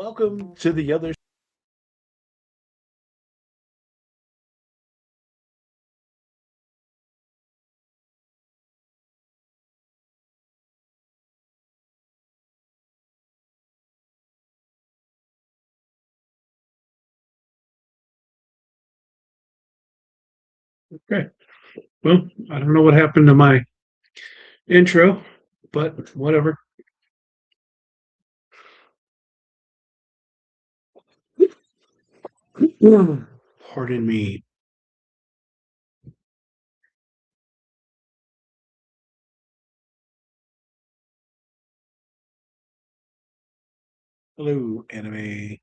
Welcome to the other. Okay. Well, I don't know what happened to my intro, but whatever. Pardon me. Hello, anime.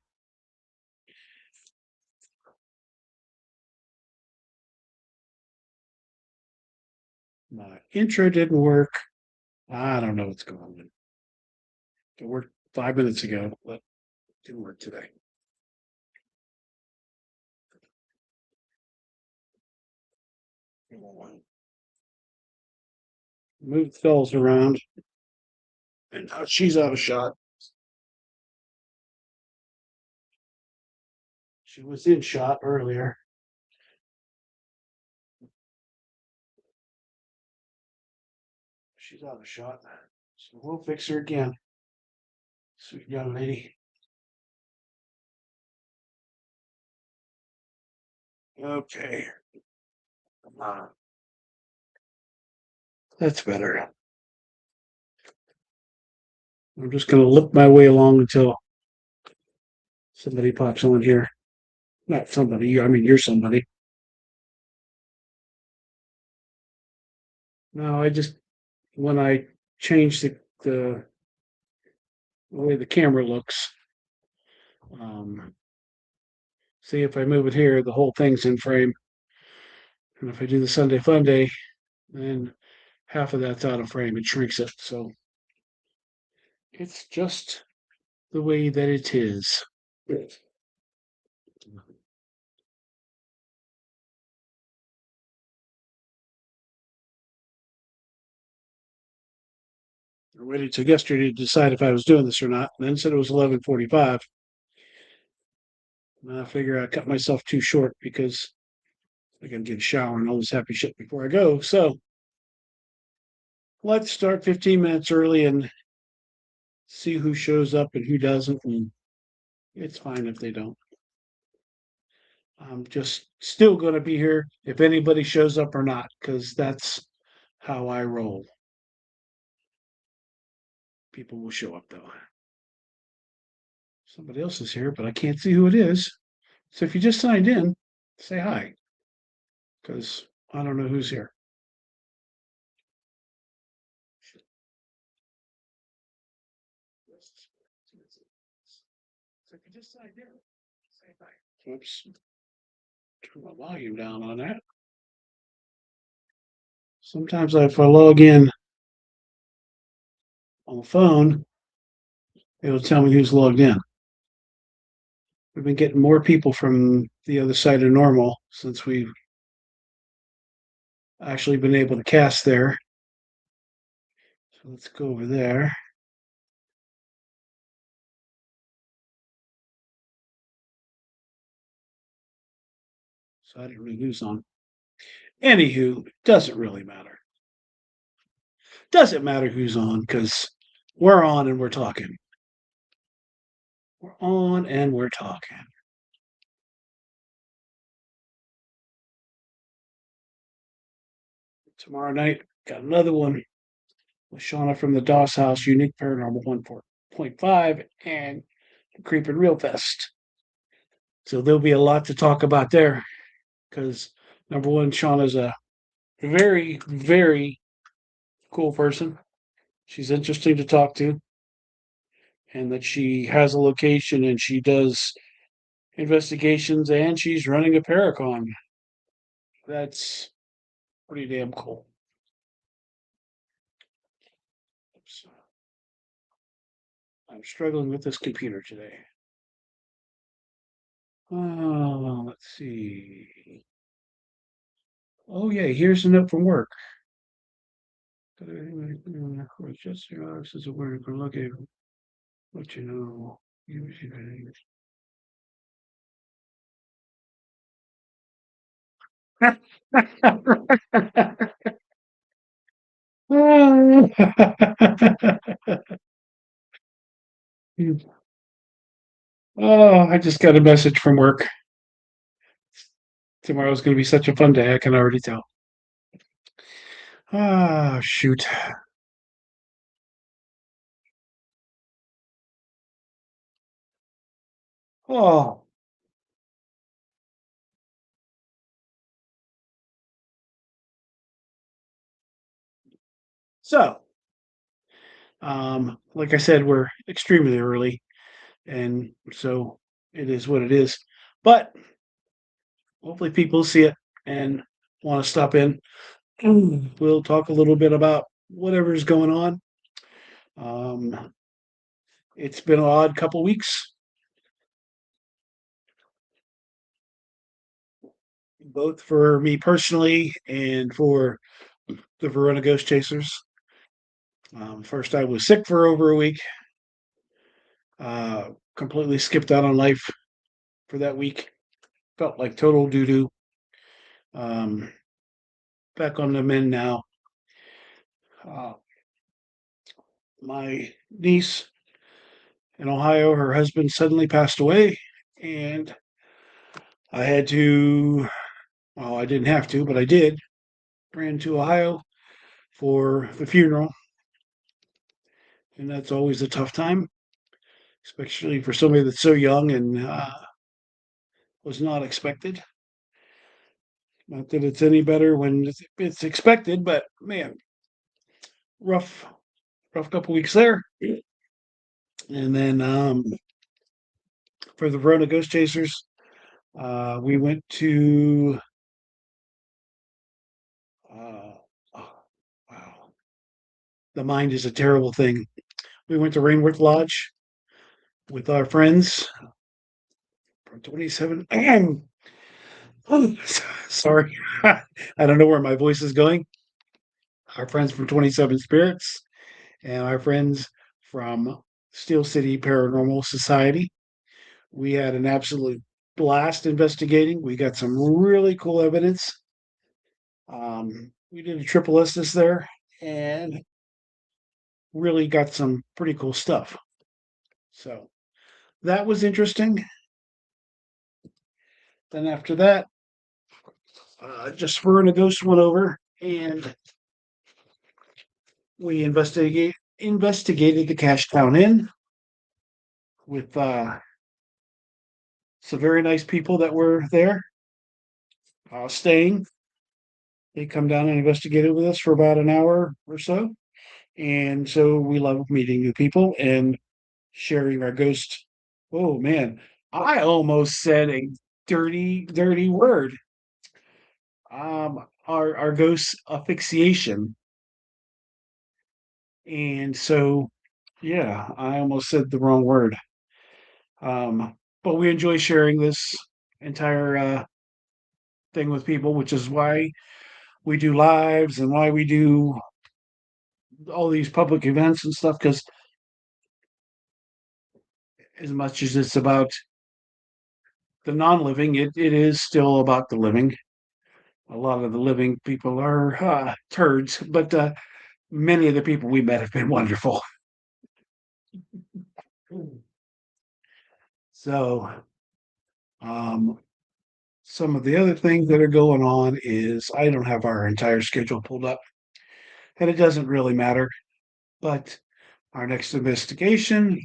My intro didn't work. I don't know what's going on. It worked 5 minutes ago, but it didn't work today. Moved fellas around, and now she's out of shot. She was in shot earlier. She's out of shot. So we'll fix her again. Sweet young lady. Okay. Come on. That's better. I'm just going to lip my way along until somebody pops on here. Not somebody, I mean, you're somebody. No, I just, when I change the way the camera looks, um, see if I move it here, the whole thing's in frame. And if I do the Sunday Funday, then half of that's out of frame. It shrinks it. So it's just the way that it is. I waited till yesterday to decide if I was doing this or not, and then said it was 11:45. And I figure I cut myself too short because I gotta get a shower and all this happy shit before I go. So let's start 15 minutes early and see who shows up and who doesn't. And it's fine if they don't. I'm just still going to be here if anybody shows up or not, because that's how I roll. People will show up though. Somebody else is here, but I can't see who it is. So if you just signed in, say hi, because I don't know who's here. So if you just signed in, say hi. Oops. Turn my volume down on that. Sometimes if I log in on the phone, it'll tell me who's logged in. We've been getting more people from the other side of normal since we've actually been able to cast there. So let's go over there. So I didn't really who's on. Anywho, doesn't really matter. Doesn't matter who's on because we're on and we're talking. We're on and we're talking. Tomorrow night, got another one with Shauna from the DOS House, Unique Paranormal 1.5, and Creeping Real Fest. So there'll be a lot to talk about there because number one, Shauna's a very, very cool person. She's interesting to talk to, and that she has a location and she does investigations and she's running a Paracon. That's pretty damn cool. Oops. I'm struggling with this computer today. Oh, let's see. Oh yeah, here's a note from work. Just your office is where you can look at what you know. Oh, I just got a message from work. Tomorrow's going to be such a fun day. I can already tell. Ah, shoot. Oh, so, like I said, we're extremely early, and so it is what it is. But hopefully, people see it and want to stop in. We'll talk a little bit about whatever's going on. Um, it's been an odd couple weeks, both for me personally and for the Verona Ghost Chasers. First, I was sick for over a week, completely skipped out on life for that week. Felt like total doo doo. Um, back on the mend now. Uh, my niece in Ohio, her husband suddenly passed away, and I had to, well, I didn't have to, but I did, ran to Ohio for the funeral. And that's always a tough time, especially for somebody that's so young and was not expected. Not that it's any better when it's expected, but man, rough, rough couple weeks there. And then for the Verona Ghost Chasers, we went to, uh, oh, wow, the mind is a terrible thing. We went to Rainworth Lodge with our friends from 27. Sorry, I don't know where my voice is going. Our friends from 27 Spirits and our friends from Steel City Paranormal Society. We had an absolute blast investigating. We got some really cool evidence. We did a triple Estes there and really got some pretty cool stuff. So that was interesting. Then after that, just Fur a Ghost went over and we investigated the Cash Town Inn with some very nice people that were there staying. They come down and investigated with us for about an hour or so. And so we love meeting new people and sharing our ghost. Oh man, I almost said a dirty, dirty word. Our ghost asphyxiation. And so, yeah, I almost said the wrong word. But we enjoy sharing this entire thing with people, which is why we do lives and why we do all these public events and stuff. Because as much as it's about the non-living, it is still about the living. A lot of the living people are turds, but many of the people we met have been wonderful. So, um, some of the other things that are going on is I don't have our entire schedule pulled up, and it doesn't really matter. But our next investigation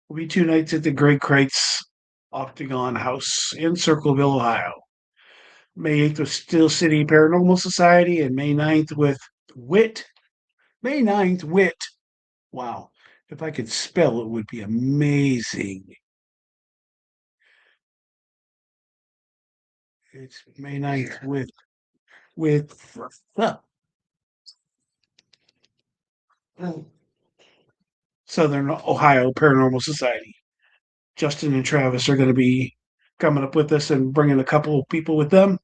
will be 2 nights at the Great Crates Octagon House in Circleville, Ohio. May 8th with Steel City Paranormal Society, and May 9th with WIT. May 9th, WIT. Wow. If I could spell, it would be amazing. It's May 9th with Southern Ohio Paranormal Society. Justin and Travis are going to be coming up with us and bringing a couple of people with them.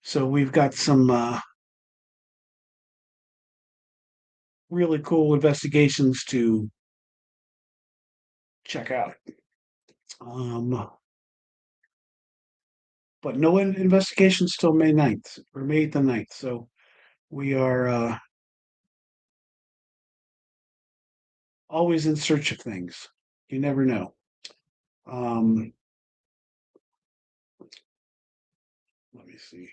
So we've got some really cool investigations to check out. But no investigations till May 9th or May the 9th. So we are always in search of things. You never know. Um, let me see.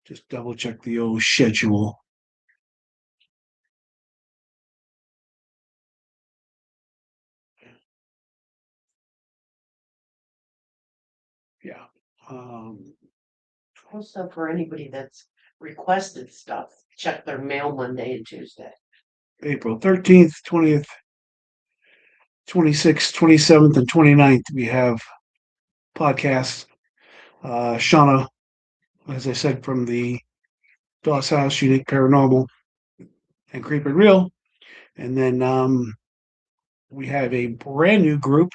Just double check the old schedule. Yeah. Also, for anybody that's requested stuff, check their mail Monday and Tuesday. April 13th, 20th, 26th, 27th, and 29th, we have podcasts. Shauna, as I said, from the Doss House, Unique Paranormal, and Creep and Real. And then we have a brand new group,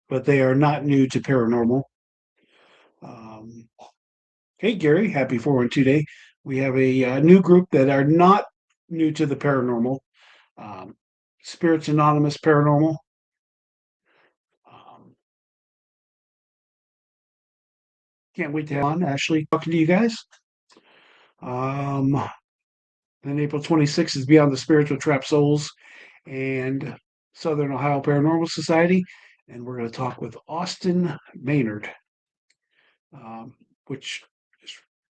but they are not new to paranormal. Um, hey, Gary, happy 412 day. We have a new group that are not new to the paranormal. Um, Spirits Anonymous Paranormal. Um, can't wait to have on, Ashley, talking to you guys. Then April 26th is Beyond the Spiritual Trap Souls and Southern Ohio Paranormal Society. And we're going to talk with Austin Maynard, which is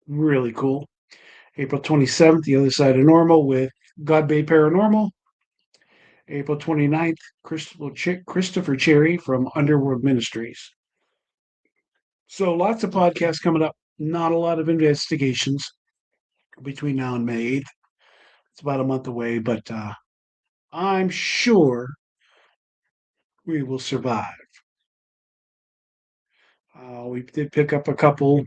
really cool. April 27th, The Other Side of Normal with God Bay Paranormal. April 29th, Christopher Cherry from Underworld Ministries. So lots of podcasts coming up. Not a lot of investigations between now and May 8th. It's about a month away, but I'm sure we will survive. We did pick up a couple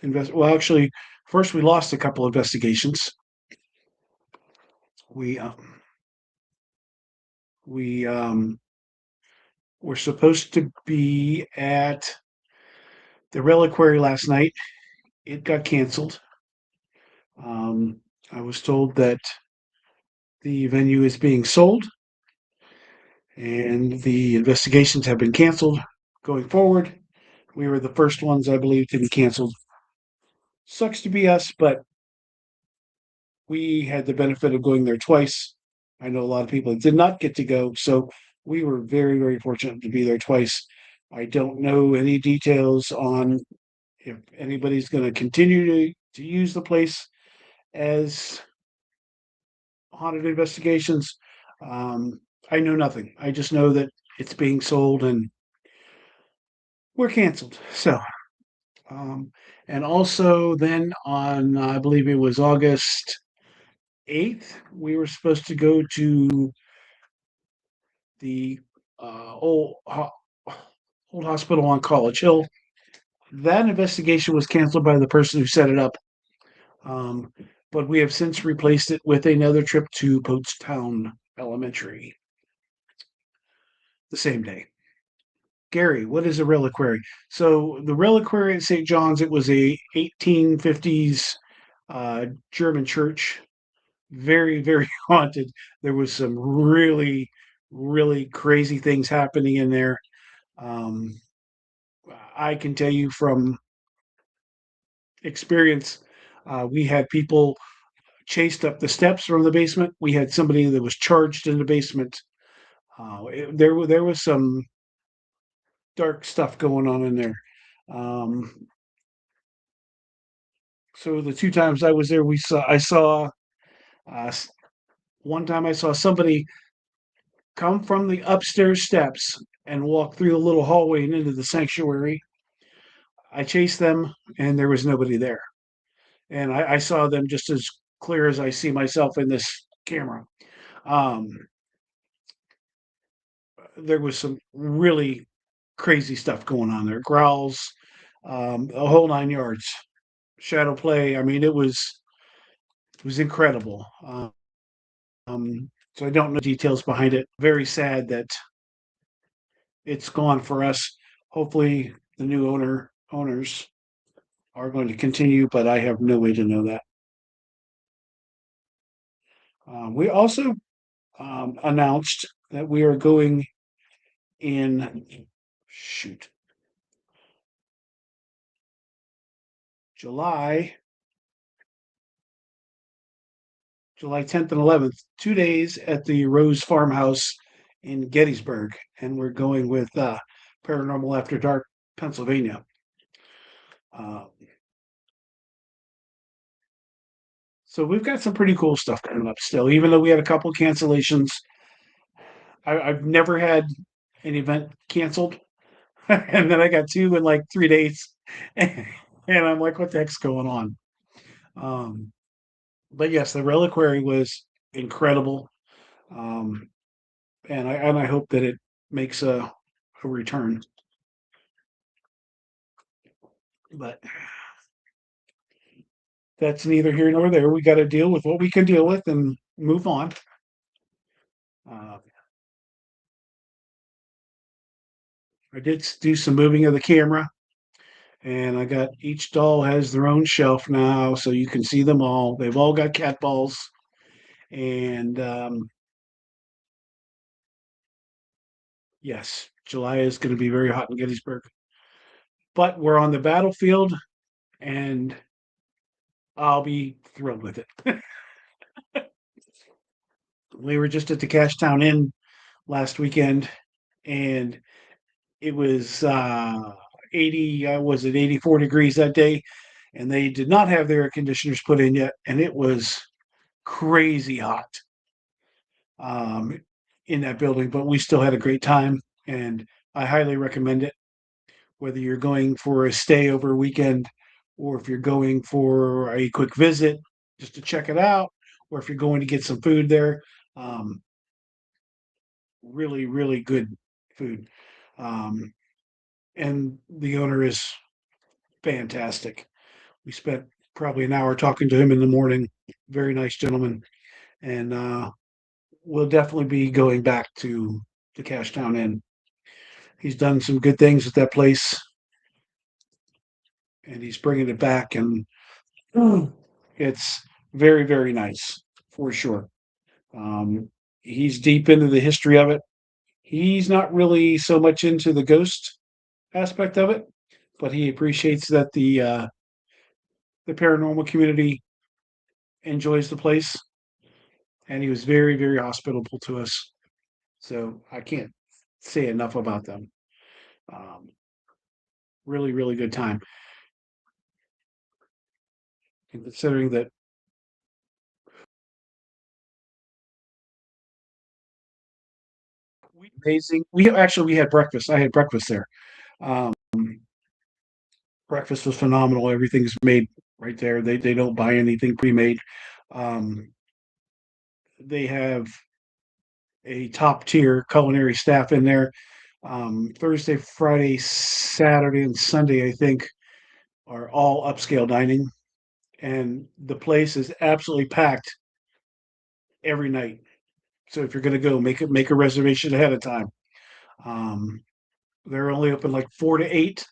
well, actually, first we lost a couple investigations. We we were supposed to be at the Reliquary last night. It got canceled. I was told that the venue is being sold and the investigations have been canceled going forward. We were the first ones, I believe, to be canceled. Sucks to be us, but we had the benefit of going there twice. I know a lot of people that did not get to go, so we were very, very fortunate to be there twice. I don't know any details on if anybody's going to continue to use the place as haunted investigations. Um, I know nothing. I just know that it's being sold and we're canceled. So, um, and also then on, I believe it was August 8th, we were supposed to go to the old hospital on College Hill. That investigation was canceled by the person who set it up. Um, but we have since replaced it with another trip to Poatstown Elementary the same day. Gary, what is a reliquary? So the reliquary at St. John's, it was a 1850s German church, very, very haunted. There was some really, really crazy things happening in there. Um, I can tell you from experience, we had people chased up the steps from the basement. We had somebody that was charged in the basement. There was some dark stuff going on in there. Um, so the two times I was there, I saw uh, one time I saw somebody come from the upstairs steps and walk through the little hallway and into the sanctuary. I chased them, and there was nobody there. And I saw them just as clear as I see myself in this camera. Um, there was some really crazy stuff going on there. Growls, a whole 9 yards. Shadow play. I mean, it was incredible. So I don't know details behind it. Very sad that it's gone for us. Hopefully, the new owners are going to continue, but I have no way to know that. We also announced that we are going in shoot July July 10th and 11th, 2 days at the Rose Farmhouse in Gettysburg, and we're going with Paranormal After Dark, Pennsylvania. Uh, so we've got some pretty cool stuff coming up still, even though we had a couple cancellations. I've never had an event canceled, and then I got two in like 3 days, and I'm like, what the heck's going on? Um, but yes, the reliquary was incredible. Um, and I hope that it makes a return. But that's neither here nor there. We got to deal with what we can deal with and move on. Uh, I did do some moving of the camera, and I got each doll has their own shelf now, so you can see them all. They've all got cat balls, and yes, July is going to be very hot in Gettysburg. But we're on the battlefield, and I'll be thrilled with it. We were just at the Cashtown Inn last weekend, and it was 80, was it 84 degrees that day? And they did not have their air conditioners put in yet, and it was crazy hot um, in that building, but we still had a great time, and I highly recommend it. Whether you're going for a stay over a weekend, or if you're going for a quick visit just to check it out, or if you're going to get some food there, um, really, really good food. Um, and the owner is fantastic. We spent probably an hour talking to him in the morning. Very nice gentleman, and we'll definitely be going back to the Cashtown Inn. He's done some good things at that place, and he's bringing it back, and it's very, very nice for sure. Um, he's deep into the history of it. He's not really so much into the ghost aspect of it, but he appreciates that the paranormal community enjoys the place, and he was very, very hospitable to us. So I can't say enough about them. Um, really, really good time. And considering that amazing, we had breakfast. I had breakfast there. Um, breakfast was phenomenal. Everything's made right there. They don't buy anything pre-made. Um, they have a top tier culinary staff in there. Thursday, Friday, Saturday, and Sunday, I think, are all upscale dining, and the place is absolutely packed every night. So if you're going to go, make a reservation ahead of time. Um, they're only open like 4 to 8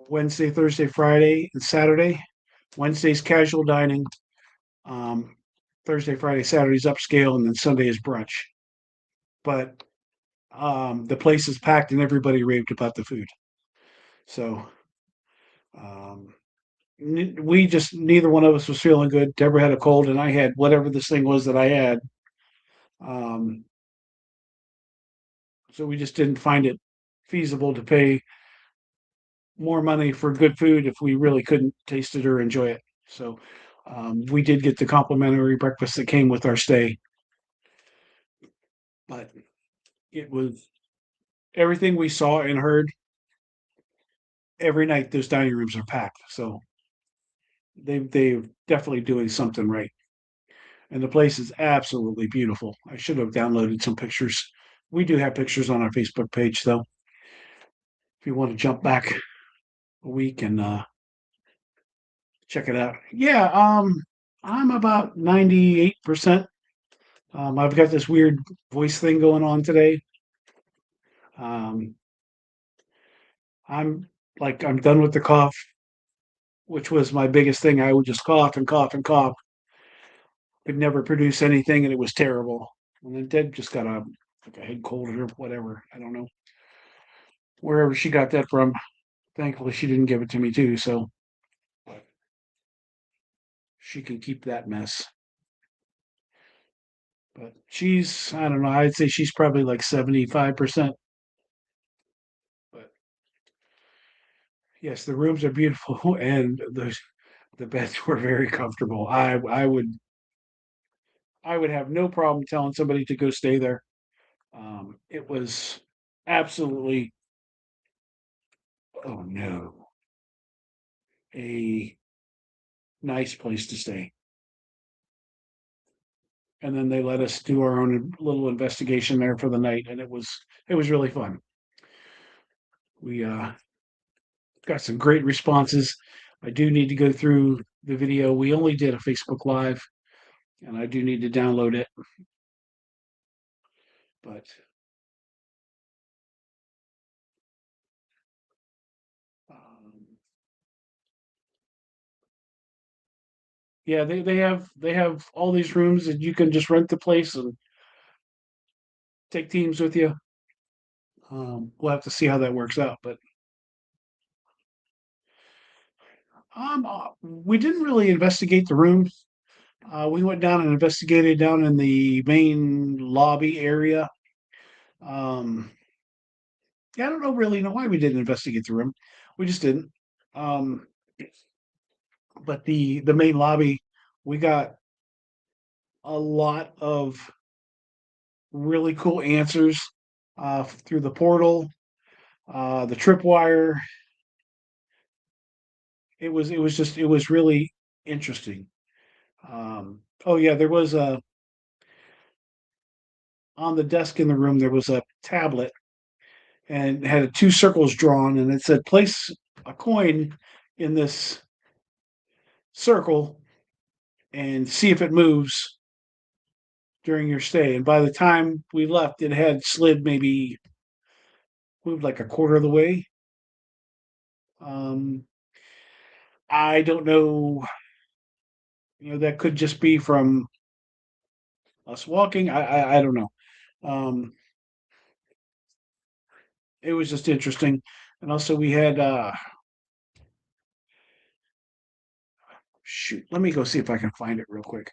Wednesday, Thursday, Friday, and Saturday. Wednesday's casual dining. Um, Thursday, Friday, Saturday's upscale, and then Sunday is brunch. But the place is packed, and everybody raved about the food. So um, we just neither one of us was feeling good. Deborah had a cold, and I had whatever this thing was that I had. Um, so we just didn't find it feasible to pay more money for good food if we really couldn't taste it or enjoy it. So we did get the complimentary breakfast that came with our stay, but it was everything we saw and heard every night. Those dining rooms are packed, so they're definitely doing something right. And the place is absolutely beautiful. I should have downloaded some pictures. We do have pictures on our Facebook page, though. If you want to jump back a week and check it out. Yeah, I'm about 98%. I've got this weird voice thing going on today. Um, I'm I'm done with the cough, which was my biggest thing. I would just cough and cough and cough, could never produce anything, and it was terrible. And then Deb just got a like a head cold or whatever. I don't know. wherever she got that from. Thankfully, she didn't give it to me too, so she can keep that mess. But she's, I don't know, I'd say she's probably like 75%. But yes, the rooms are beautiful and the beds were very comfortable. I would have no problem telling somebody to go stay there. It was absolutely, oh no, a nice place to stay. And then they let us do our own little investigation there for the night, and it was really fun. We got some great responses. I do need to go through the video. We only did a Facebook Live, and I do need to download it. But um, yeah, they have all these rooms that you can just rent the place and take teams with you. We'll have to see how that works out, but we didn't really investigate the rooms. We went down and investigated down in the main lobby area. Um, yeah, I don't know really know why we didn't investigate the room. We just didn't. Um, but the main lobby, we got a lot of really cool answers through the portal, the tripwire. It was really interesting. Oh yeah, there was a on the desk in the room there was a tablet and it had two circles drawn and it said place a coin in this circle and see if it moves during your stay. And by the time we left, it had slid maybe moved like a quarter of the way. Um, I don't know. That could just be from us walking. I don't know. Um, it was just interesting. And also we had shoot, let me go see if I can find it real quick.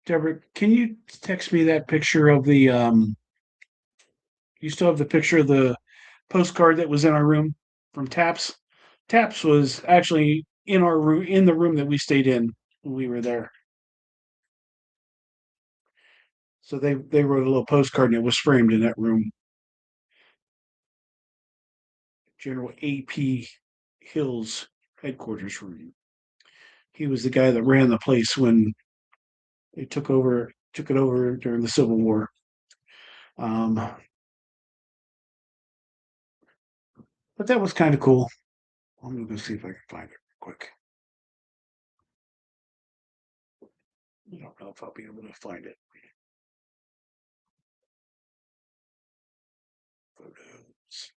Deborah, can you text me that picture of the you still have the picture of the postcard that was in our room from Taps? Taps was actually in our room in the room that we stayed in when we were there. So they wrote a little postcard and it was framed in that room. General A.P. Hill's headquarters room. He was the guy that ran the place when they took it over during the Civil War. Um, but that was kind of cool. I'm gonna go see if I can find it real quick. I don't know if I'll be able to find it. Photos.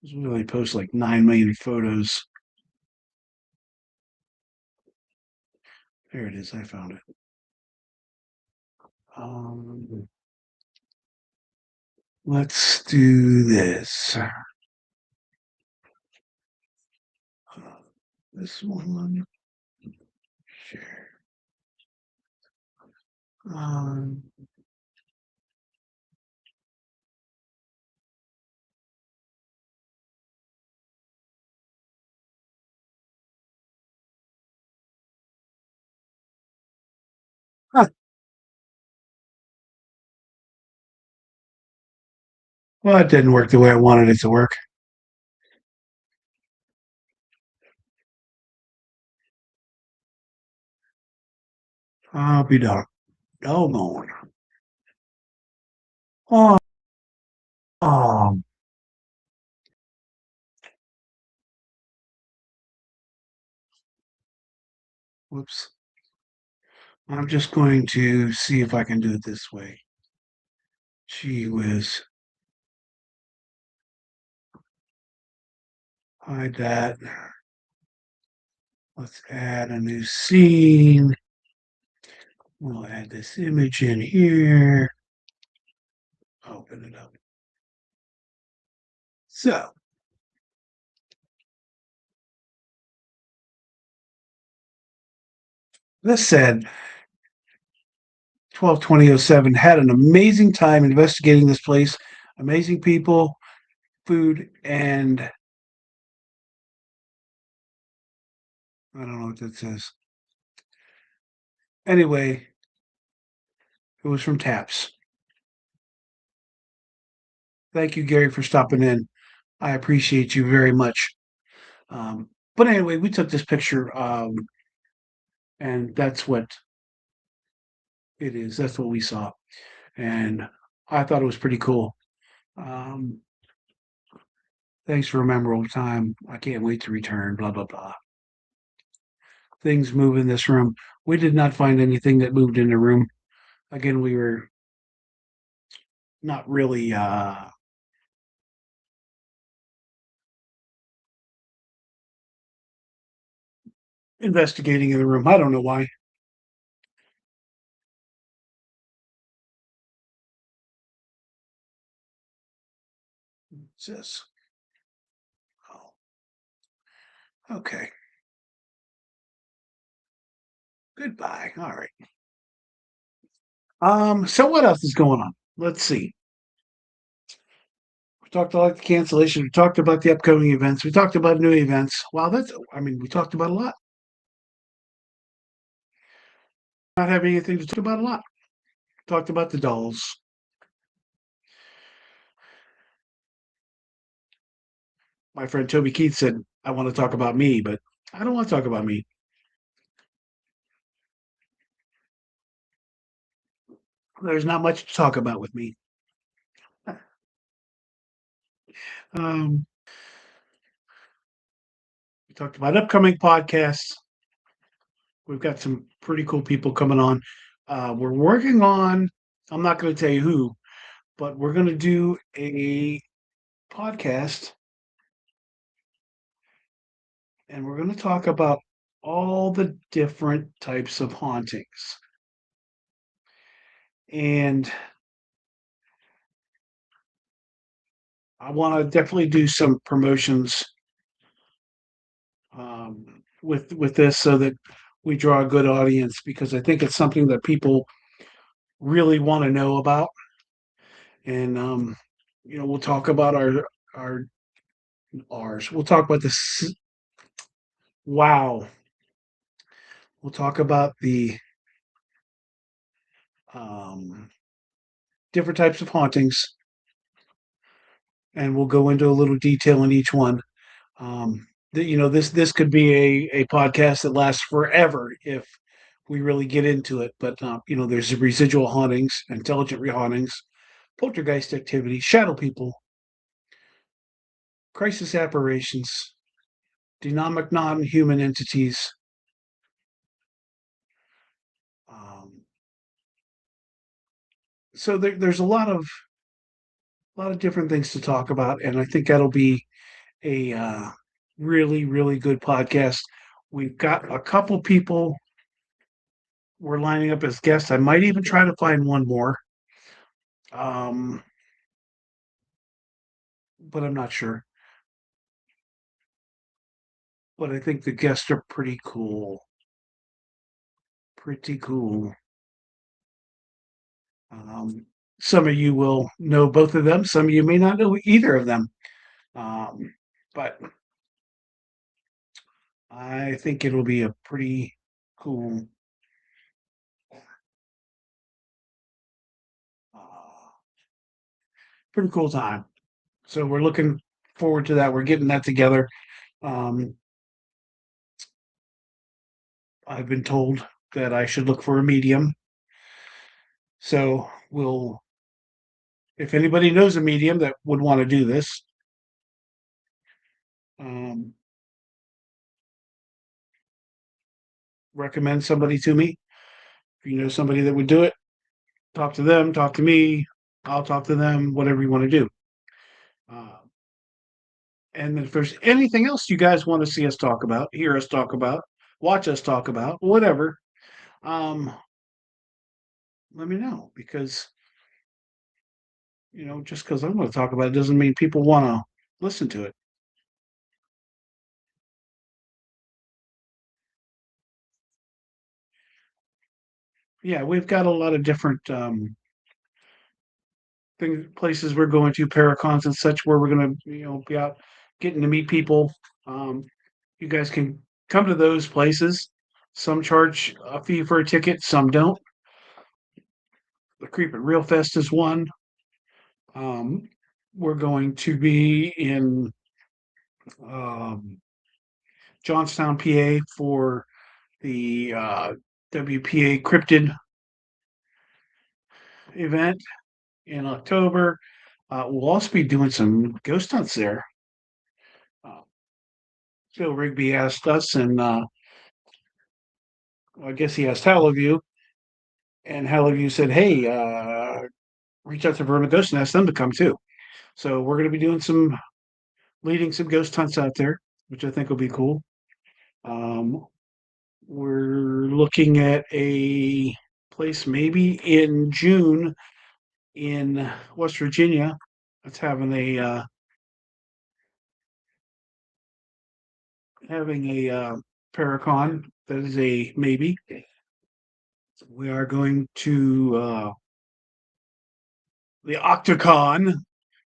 This really post like 9 million photos. There it is. I found it. Um, let's do this. This one. Share. Um, huh, well, it didn't work the way I wanted it to work. I'll be doggone. Oh, oh, whoops. I'm just going to see if I can do it this way. Gee whiz. Hide that. Let's add a new scene. We'll add this image in here. open it up. So, this said, 12/20/07 had an amazing time investigating this place. Amazing people, food, and I don't know what that says. Anyway, it was from Taps. Thank you, Gary, for stopping in. I appreciate you very much. But anyway, we took this picture, and that's what it is. That's what we saw, and I thought it was pretty cool. Um, Thanks for a memorable time. I can't wait to return. Blah blah blah. Things move in this room. We did not find anything that moved in the room. Again, we were not really investigating in the room. I don't know why. What's this? Oh, okay. Goodbye. All right. So what else is going on? Let's see. We talked about the cancellation. We talked about the upcoming events. We talked about new events. Wow, we talked about a lot. Not having anything to talk about a lot. Talked about the dolls. My friend Toby Keith said, I want to talk about me, but I don't want to talk about me. There's not much to talk about with me. Um, we talked about upcoming podcasts. We've got some pretty cool people coming on. We're working on, I'm not going to tell you who, but we're going to do a podcast and we're going to talk about all the different types of hauntings. And I want to definitely do some promotions with this so that we draw a good audience because I think it's something that people really want to know about. And we'll talk about our ours. We'll talk about this. Wow. We'll talk about the um, different types of hauntings, and we'll go into a little detail in each one. This could be a podcast that lasts forever if we really get into it. But there's residual hauntings, intelligent rehauntings, poltergeist activity, shadow people, crisis apparitions, dynamic non-human entities. Um, so there's a lot of different things to talk about, and I think that'll be a really really good podcast. We've got a couple people we're lining up as guests. I might even try to find one more, um, but I'm not sure. But I think the guests are pretty cool. Pretty cool. Um, some of you will know both of them. Some of you may not know either of them. But I think it'll be a cool, uh, pretty cool time. So we're looking forward to that. We're getting that together. Um, I've been told that I should look for a medium. So if anybody knows a medium that would want to do this, um, recommend somebody to me. If you know somebody that would do it, talk to them, talk to me. I'll talk to them, whatever you want to do. Uh, and if there's anything else you guys want to see us talk about, hear us talk about, watch us talk about, whatever, um, let me know because Just because I'm going to talk about it doesn't mean people want to listen to it. Yeah, we've got a lot of different places we're going to, Paracons and such, where we're going to, be out getting to meet people. Um, you guys can come to those places. Some charge a fee for a ticket, some don't. The Creep and Real Fest is one. Um, we're going to be in um, Johnstown, PA for the WPA Cryptid event in October. We'll also be doing some ghost hunts there. Uh, Phil Rigby asked us, and I guess he asked Hallowview, and Hallowview said, "Hey, reach out to Verona Ghost and ask them to come too." So we're going to be doing leading some ghost hunts out there, which I think will be cool. Um, we're looking at a place maybe in June in West Virginia. That's having a Paracon. That is a maybe. We are going to the Octagon,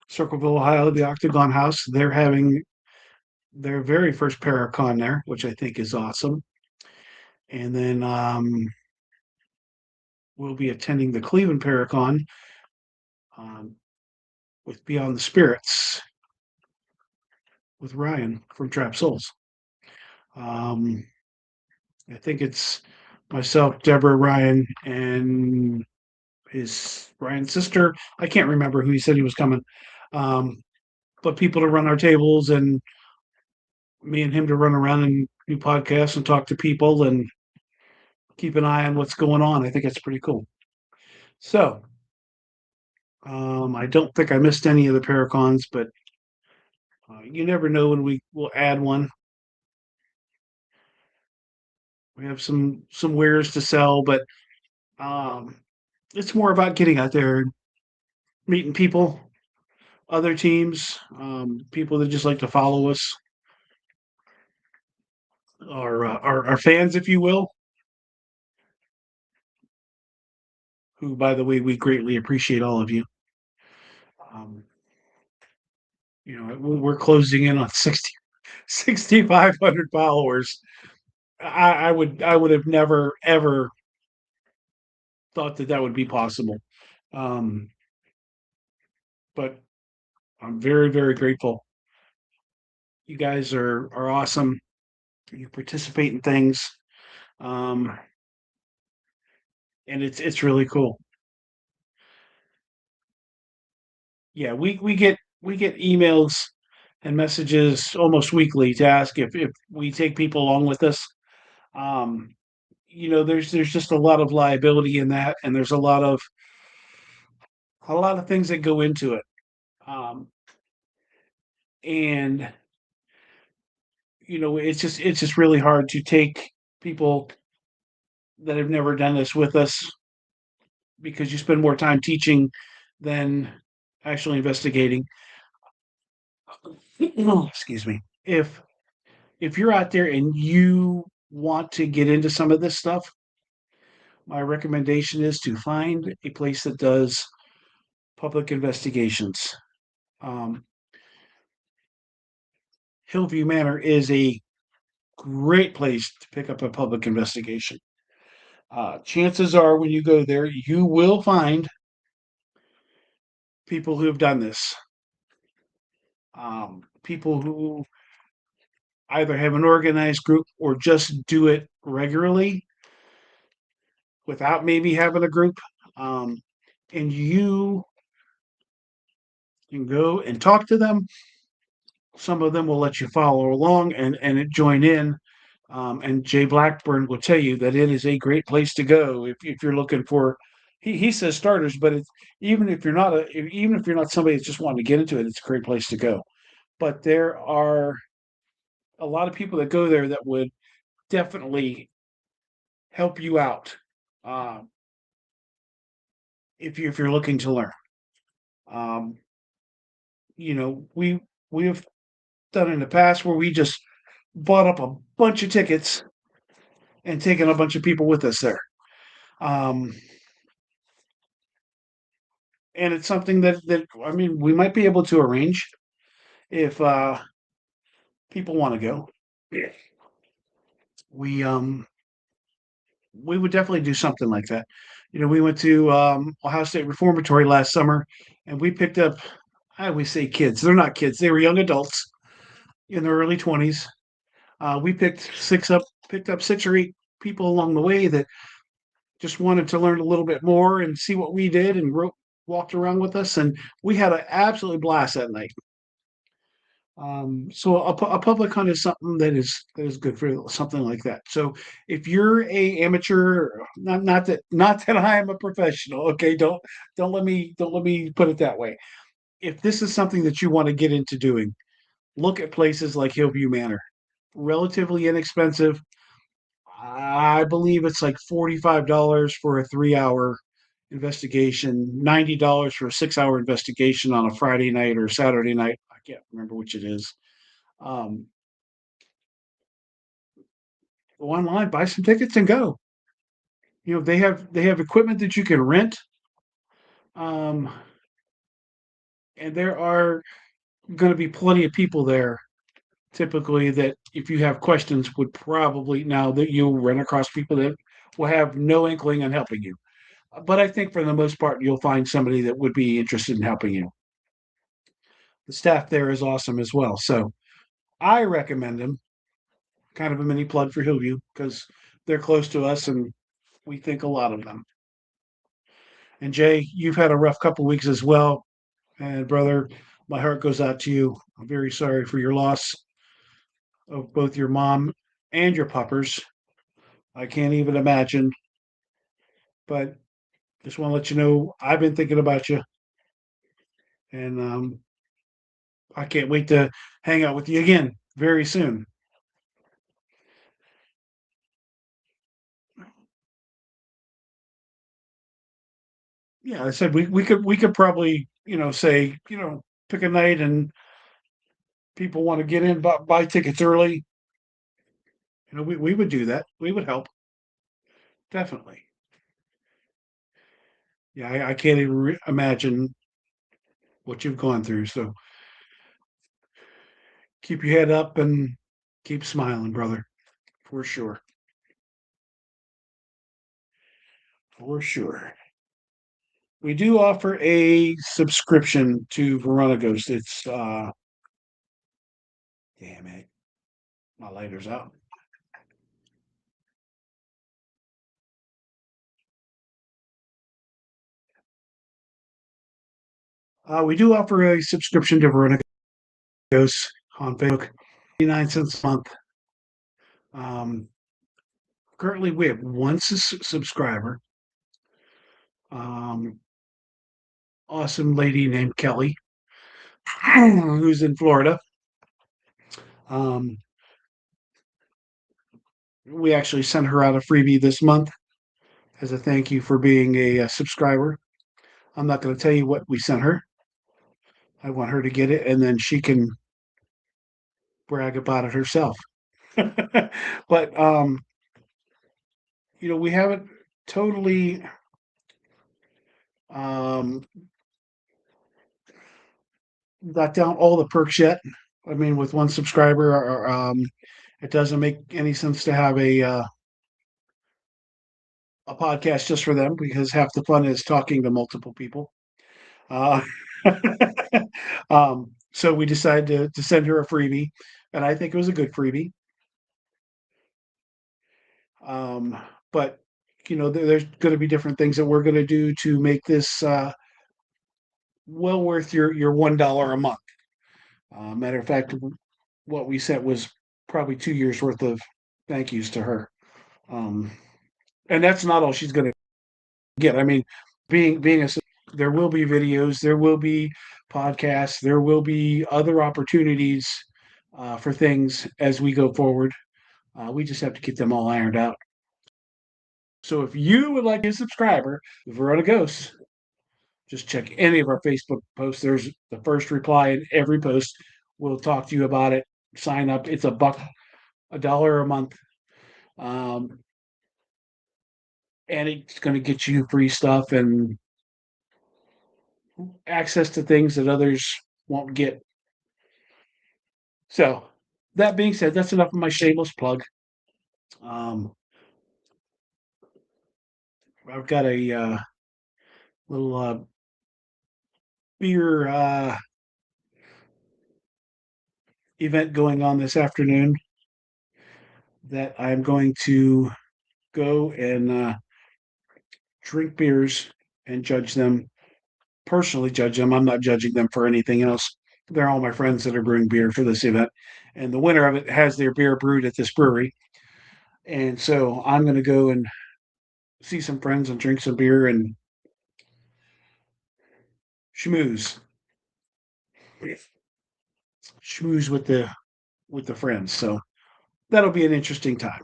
Circleville, Ohio, the Octagon House. They're having their very first Paracon there, which I think is awesome. And then we'll be attending the Cleveland Paracon um, with Beyond the Spirits with Ryan from Trap Souls. Um, I think it's myself, Deborah, Ryan, and Ryan's sister. I can't remember who he said he was coming. Um, but people to run our tables and me and him to run around and do podcasts and talk to people and keep an eye on what's going on. I think it's pretty cool. So I don't think I missed any of the Paracons, but you never know when we will add one. We have some wares to sell, but um, it's more about getting out there, meeting people, other teams, people that just like to follow us, our fans, if you will. Who, by the way, we greatly appreciate all of you. Um, we're closing in on 6,500 followers. I would have never ever thought that would be possible. Um, but I'm very very grateful. You guys are awesome. You participate in things, um, and it's really cool. Yeah, we get emails and messages almost weekly to ask if we take people along with us. Um, there's just a lot of liability in that, and there's a lot of things that go into it. Um, and it's just really hard to take people that have never done this with us because you spend more time teaching than actually investigating. Excuse me. If you're out there and you want to get into some of this stuff, my recommendation is to find a place that does public investigations. Um, Hillview Manor is a great place to pick up a public investigation. Chances are, when you go there, you will find people who have done this. People who either have an organized group or just do it regularly without maybe having a group. Um, and you can go and talk to them. Some of them will let you follow along and join in. And Jay Blackburn will tell you that it is a great place to go if you're looking for. He says starters, but even if you're not somebody that's just wanting to get into it, it's a great place to go. But there are a lot of people that go there that would definitely help you out uh, if you're looking to learn. Um, we have done in the past where we just bought up a bunch of tickets and taken a bunch of people with us there. Um, and it's something that I mean we might be able to arrange if people want to go. Yeah. We we would definitely do something like that. We went to Ohio State Reformatory last summer, and we picked up. I always say kids. They're not kids. They were young adults in their early 20s. We picked up 6 or 8 people along the way that just wanted to learn a little bit more and see what we did, and walked around with us, and we had an absolutely blast that night. So a public hunt is something that is good for something like that. So if you're a amateur, not that I am a professional, okay, don't let me put it that way. If this is something that you want to get into doing, look at places like Hillview Manor. Relatively inexpensive. I believe it's like $45 for a 3-hour investigation, $90 for a 6-hour investigation on a Friday night or Saturday night. I can't remember which it is. Um, Go online, buy some tickets, and go. They have equipment that you can rent, um, and there are going to be plenty of people there. Typically, that if you have questions, would probably now that you'll run across people that will have no inkling on helping you. But I think for the most part, you'll find somebody that would be interested in helping you. The staff there is awesome as well, so I recommend them. Kind of a mini plug for Hillview because they're close to us and we think a lot of them. And Jay, you've had a rough couple weeks as well. And brother, my heart goes out to you. I'm very sorry for your loss of both your mom and your puppers. I can't even imagine. But just want to let you know I've been thinking about you, and I can't wait to hang out with you again very soon. Yeah, I said we could probably say pick a night and people want to get in buy tickets early. We would do that. We would help definitely. Yeah, I can't even imagine what you've gone through. So keep your head up and keep smiling, brother, for sure. For sure. We do offer a subscription to Verona Ghost. It's damn it, my lighter's out. We do offer a subscription to Verona Ghost on Facebook, 99 cents a month. Um, Currently, we have one subscriber, um, awesome lady named Kelly, who's in Florida. Um, we actually sent her out a freebie this month as a thank you for being a subscriber. I'm not going to tell you what we sent her. I want her to get it, and then she can brag about it herself. But we haven't totally um, got down all the perks yet. I mean, with one subscriber, it doesn't make any sense to have a podcast just for them because half the fun is talking to multiple people. Uh, so we decided to send her a freebie, and I think it was a good freebie. Um, but there's going to be different things that we're going to do to make this well worth your $1 a month. Matter of fact, what we sent was probably 2 years worth of thank yous to her. Um, and that's not all she's going to get. I mean, being a there will be videos, there will be podcasts, there will be other opportunities for things as we go forward. We just have to get them all ironed out. So if you would like to be a subscriber, Verona Ghosts, Just check any of our Facebook posts. There's the first reply in every post. We'll talk to you about it. Sign up. It's $1 a month, um, and it's going to get you free stuff and access to things that others won't get. So, that being said, that's enough of my shameless plug. Um, I've got a little beer event going on this afternoon that I'm going to go and drink beers and judge them, personally judge them. I'm not judging them for anything else. They're all my friends that are brewing beer for this event. And the winner of it has their beer brewed at this brewery. And so I'm going to go and see some friends and drink some beer and schmooze, schmooze with the friends. So that'll be an interesting time.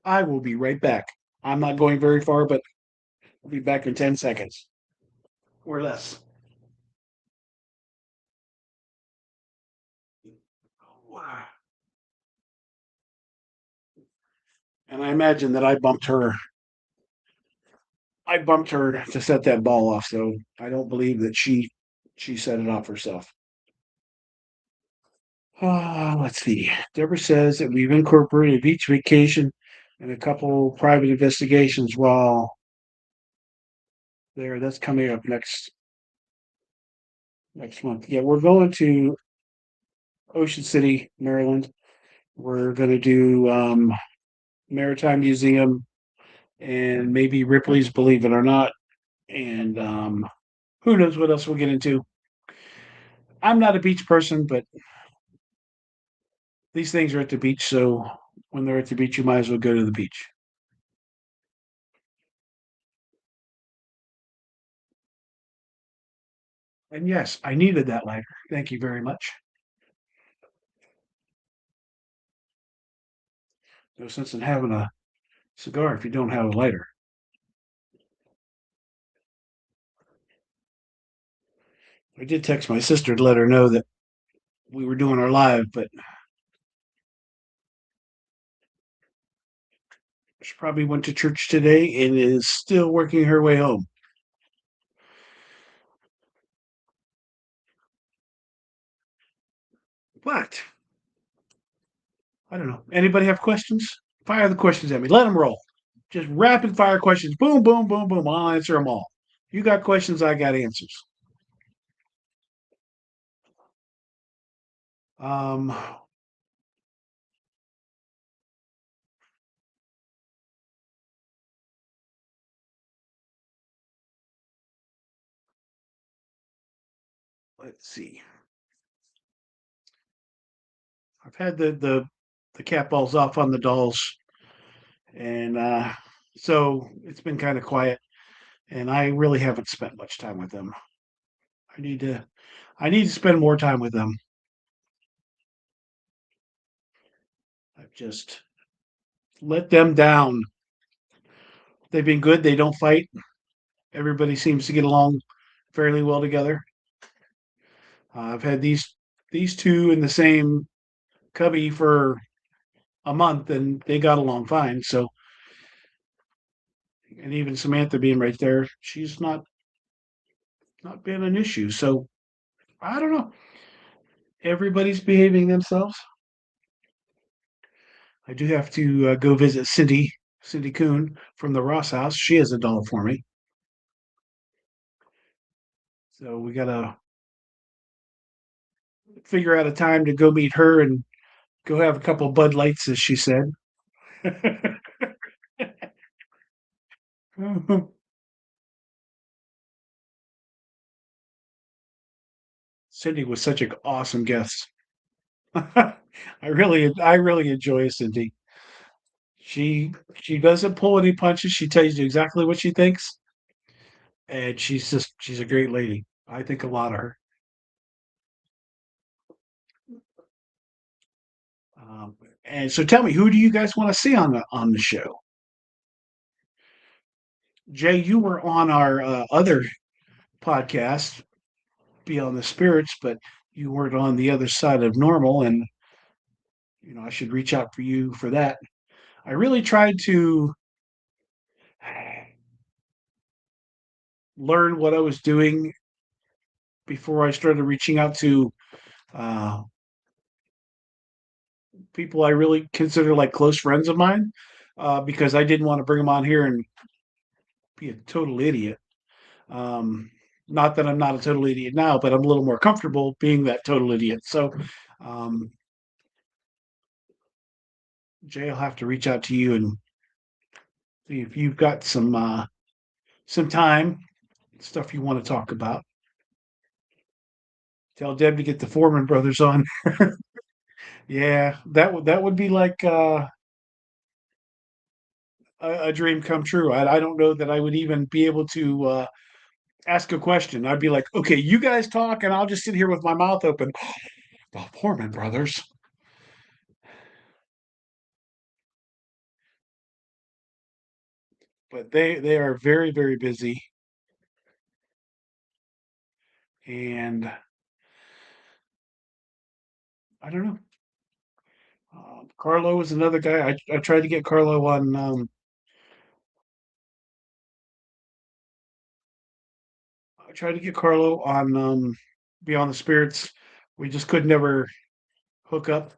I will be right back. I'm not going very far, but I'll be back in 10 seconds or less. And I imagine that I bumped her to set that ball off, so I don't believe that she set it off herself. Let's see. Deborah says that we've incorporated a beach vacation and a couple private investigations while there. That's coming up next month. Yeah, we're going to Ocean City, Maryland. We're going to do Maritime Museum and maybe Ripley's Believe It or Not, and who knows what else we'll get into. I'm not a beach person, but these things are at the beach, so when they're at the beach, you might as well go to the beach. And yes, I needed that lighter. Thank you very much. No sense in having a cigar if you don't have a lighter. I did text my sister to let her know that we were doing our live, but she probably went to church today and is still working her way home. But I don't know. Anybody have questions? Fire the questions at me. Let them roll. Just rapid fire questions. Boom, boom, boom, boom. I'll answer them all. You got questions, I got answers. Um, let's see. I've had the cat balls off on the dolls, and so it's been kind of quiet. And I really haven't spent much time with them. I need to I need to spend more time with them. I've just let them down. They've been good. They don't fight. Everybody seems to get along fairly well together. I've had these two in the same cubby for a month, and they got along fine. So, and even Samantha being right there, she's not been an issue. So I don't know. Everybody's behaving themselves. I do have to go visit Cindy Coon from the Ross house. She has a doll for me. So we gotta figure out a time to go meet her and go have a couple Bud Lights, as she said. Cindy was such an awesome guest. I really enjoy Cindy. She doesn't pull any punches. She tells you exactly what she thinks, and she's a great lady. I think a lot of her. And so tell me, who do you guys want to see on the show? Jay, you were on our other podcast, Beyond the Spirits, but you weren't on the other side of normal, and I should reach out for you for that. I really tried to learn what I was doing before I started reaching out to uh, people I really consider like close friends of mine, because I didn't want to bring them on here and be a total idiot. Um, Not that I'm not a total idiot now, but I'm a little more comfortable being that total idiot. So, um, Jay, I'll have to reach out to you and see if you've got some time, stuff you want to talk about. Tell Deb to get the Foreman brothers on. Yeah, that would be like a dream come true. I don't know that I would even be able to ask a question. I'd be like, okay, you guys talk, and I'll just sit here with my mouth open. The Foreman brothers, but they are very very busy, and I don't know. Carlo is another guy. I tried to get Carlo on. I tried to get Carlo on Beyond the Spirits. We just could never hook up.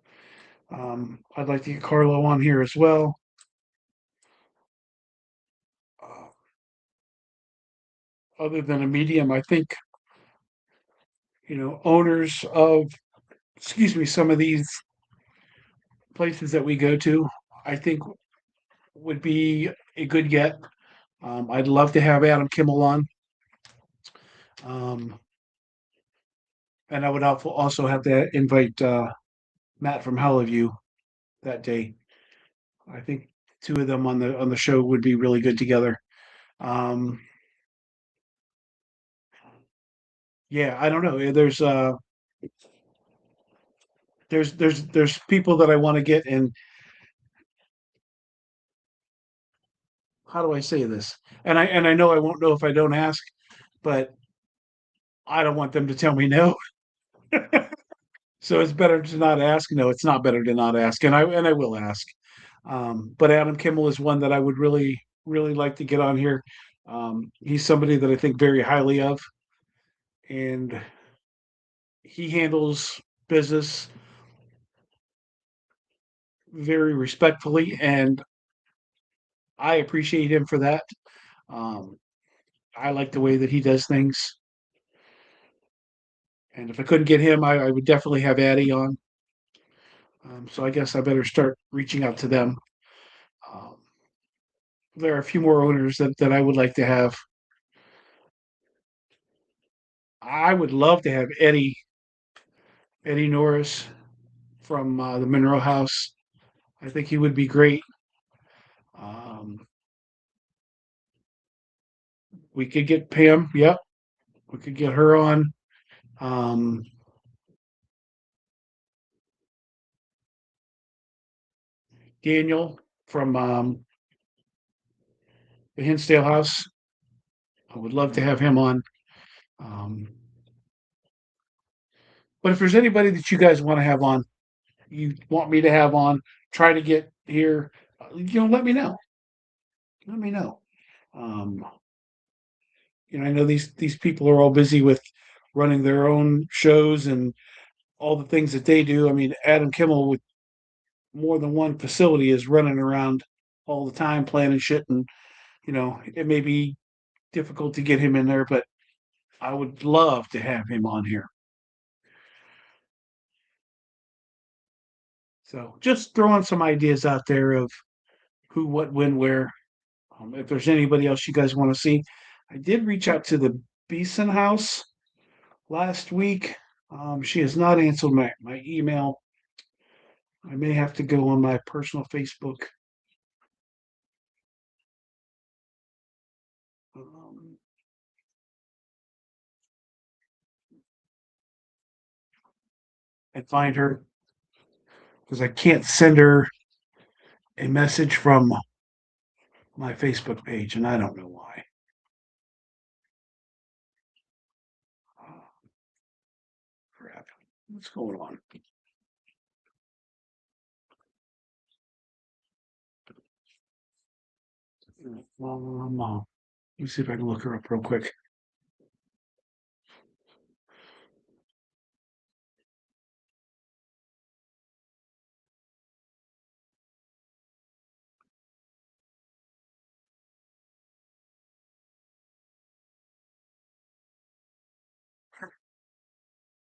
I'd like to get Carlo on here as well. Uh, Other than a medium, I think owners of, excuse me, some of these places that we go to, I think would be a good get. I'd love to have Adam Kimmel on, um, and I would also have to invite Matt from Hell of You that day. I think two of them on the show would be really good together. Um, yeah, I don't know. There's people that I want to get, and how do I say this? And I know I won't know if I don't ask, but I don't want them to tell me no. So it's better to not ask. No, it's not better to not ask, and I will ask. But Adam Kimmel is one that I would really really like to get on here. He's somebody that I think very highly of, and he handles business very respectfully, and I appreciate him for that. Um, I like the way that he does things, and if I couldn't get him, I would definitely have Addie on. So I guess I better start reaching out to them. Um, there are a few more owners that I would like to have. I would love to have Eddie Norris from the Monroe House. I think he would be great. Um, we could get Pam. Yep, we could get her on. Um, Daniel from the Hinsdale House. I would love to have him on. Um, but if there's anybody that you guys want to have on, you want me to have on, try to get here, let me know. Let me know. Um, I know these people are all busy with running their own shows and all the things that they do. I mean, Adam Kimmel with more than one facility is running around all the time planning shit, and it may be difficult to get him in there, but I would love to have him on here. So just throwing some ideas out there of who, what, when, where. If there's anybody else you guys want to see, I did reach out to the Beeson House last week. She has not answered my email. I may have to go on my personal Facebook um, and find her because I can't send her a message from my Facebook page, and I don't know why. Oh, crap. What's going on? Let me see if I can look her up real quick.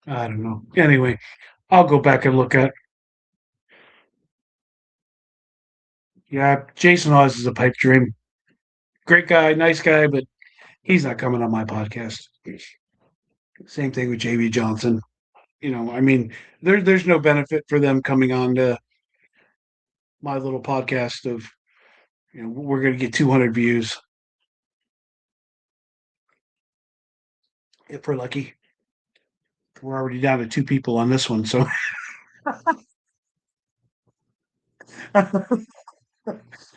I don't know. Anyway, I'll go back and look at. Yeah, Jason Oz is a pipe dream. Great guy, nice guy, but he's not coming on my podcast. Same thing with JB Johnson. I mean, there's no benefit for them coming on to my little podcast of, we're going to get 200 views if we're lucky. We're already down to two people on this one, so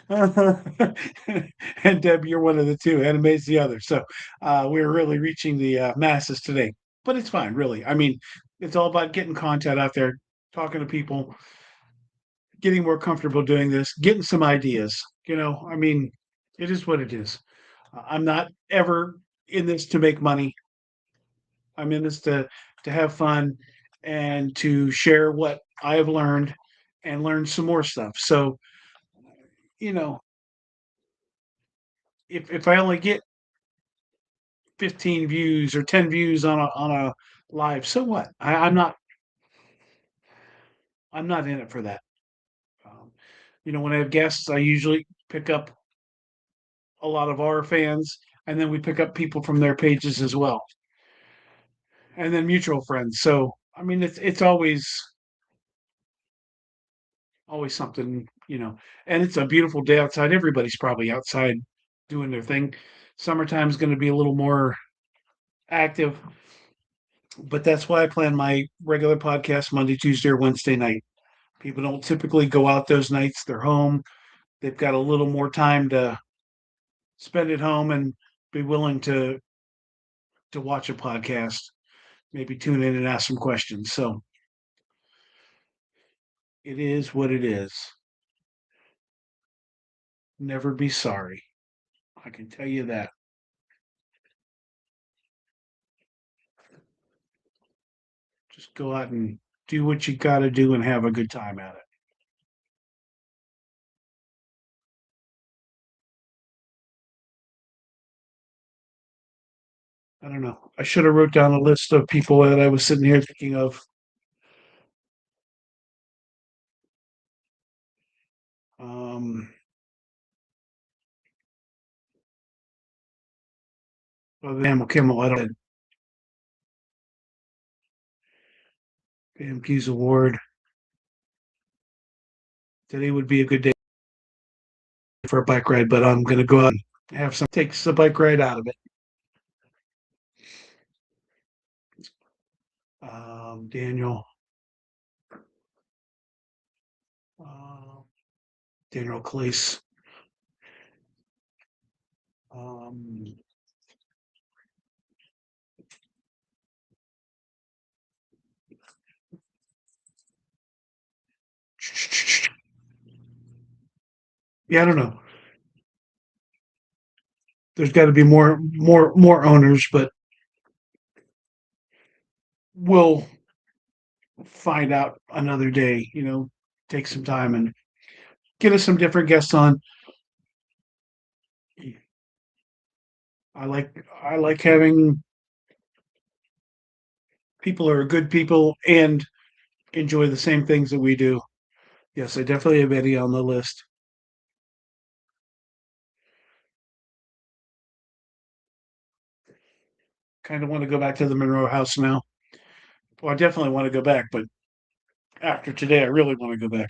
and Deb, you're one of the two. Anime's the other. So we're really reaching the masses today, but it's fine, really. I mean, it's all about getting content out there, talking to people, getting more comfortable doing this, getting some ideas. I mean, it is what it is. I'm not ever in this to make money. I'm in this to have fun and to share what I have learned and learn some more stuff. So, you know, if I only get 15 views or 10 views on a live, so what? I'm not in it for that. Um, when I have guests, I usually pick up a lot of our fans, and then we pick up people from their pages as well, and then mutual friends. So I mean, it's always something, and it's a beautiful day outside. Everybody's probably outside doing their thing. Summertime's going to be a little more active, but that's why I plan my regular podcast Monday, Tuesday, or Wednesday night. People don't typically go out those nights. They're home. They've got a little more time to spend at home and be willing to watch a podcast, maybe tune in and ask some questions. So it is what it is. Never be sorry. I can tell you that. Just go out and do what you got to do and have a good time at it. I don't know. I should have wrote down a list of people that I was sitting here thinking of. Um, Other Kimmel, I don't. Keys Award. Today would be a good day for a bike ride, but I'm going to go out and have some takes the bike ride out of it. Daniel, uh, Daniel Clace. Um, yeah, I don't know. There's got to be more owners, but we'll find out another day. Take some time and get us some different guests on. I like having people who are good people and enjoy the same things that we do. Yes, I definitely have Eddie on the list. Kind of want to go back to the Monroe House now. Well, I definitely want to go back, but after today, I really want to go back.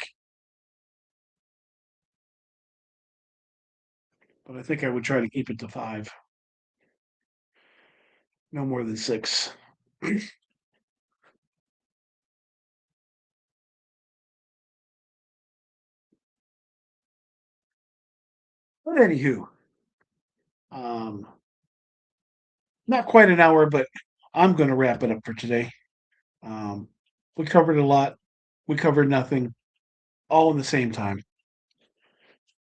But I think I would try to keep it to 5, no more than 6. But anywho, not quite an hour, but I'm going to wrap it up for today. Um, we covered a lot. We covered nothing, all in the same time.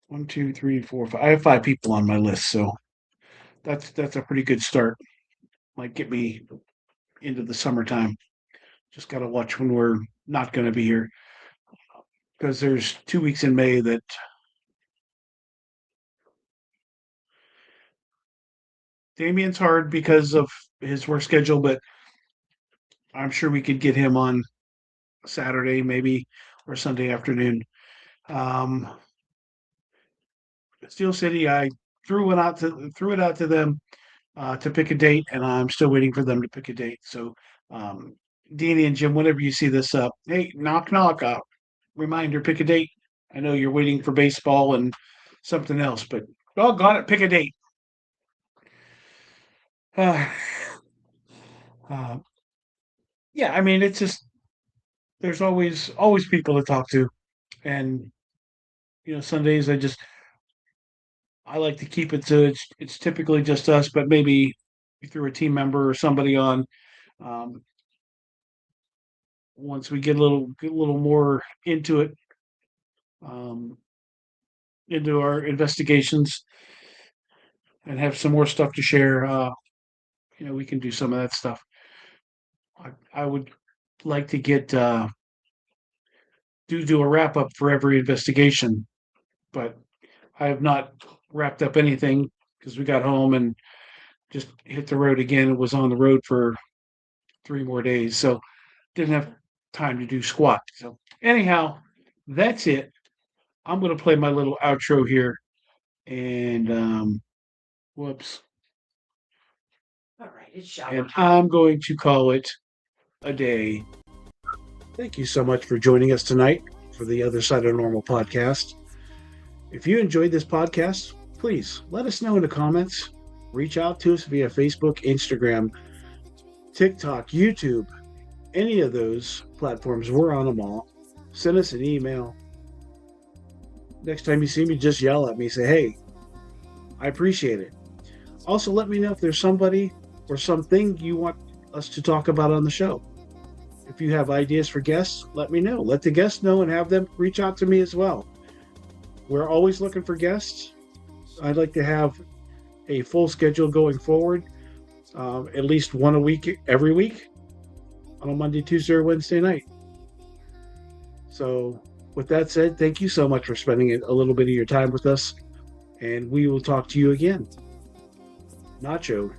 1, 2, 3, 4, 5. I have 5 people on my list, so that's a pretty good start. Might get me into the summertime. Just got to watch when we're not going to be here because there's 2 weeks in May that Damien's hard because of his work schedule, but I'm sure we could get him on Saturday, maybe, or Sunday afternoon. Um, Steel City, I threw it out to them to pick a date, and I'm still waiting for them to pick a date. So, um, Deanie and Jim, whenever you see this up, hey, knock knock, reminder, pick a date. I know you're waiting for baseball and something else, but got it, pick a date. Uh, uh, yeah, I mean, it's just there's always people to talk to, and Sundays I like to keep it so it's typically just us, but maybe through a team member or somebody on. Um, Once we get a little more um, into our investigations, and have some more stuff to share, we can do some of that stuff. I would like to get do a wrap up for every investigation, but I have not wrapped up anything because we got home and just hit the road again. It was on the road for 3 more days, so didn't have time to do squat. So anyhow, that's it. I'm gonna play my little outro here, and whoops, All right, it's shower and time. I'm going to call it a day. Thank you so much for joining us tonight for the Other Side of Normal podcast. If you enjoyed this podcast, please let us know in the comments. Reach out to us via Facebook, Instagram, TikTok, YouTube, any of those platforms. We're on them all. Send us an email. Next time you see me, just yell at me. Say, hey, I appreciate it. Also, let me know if there's somebody or something you want us to talk about on the show. If you have ideas for guests, let me know. Let the guests know and have them reach out to me as well. We're always looking for guests. I'd like to have a full schedule going forward, at least one a week, every week, on a Monday, Tuesday, or Wednesday night. So with that said, thank you so much for spending a little bit of your time with us, and we will talk to you again. Nacho.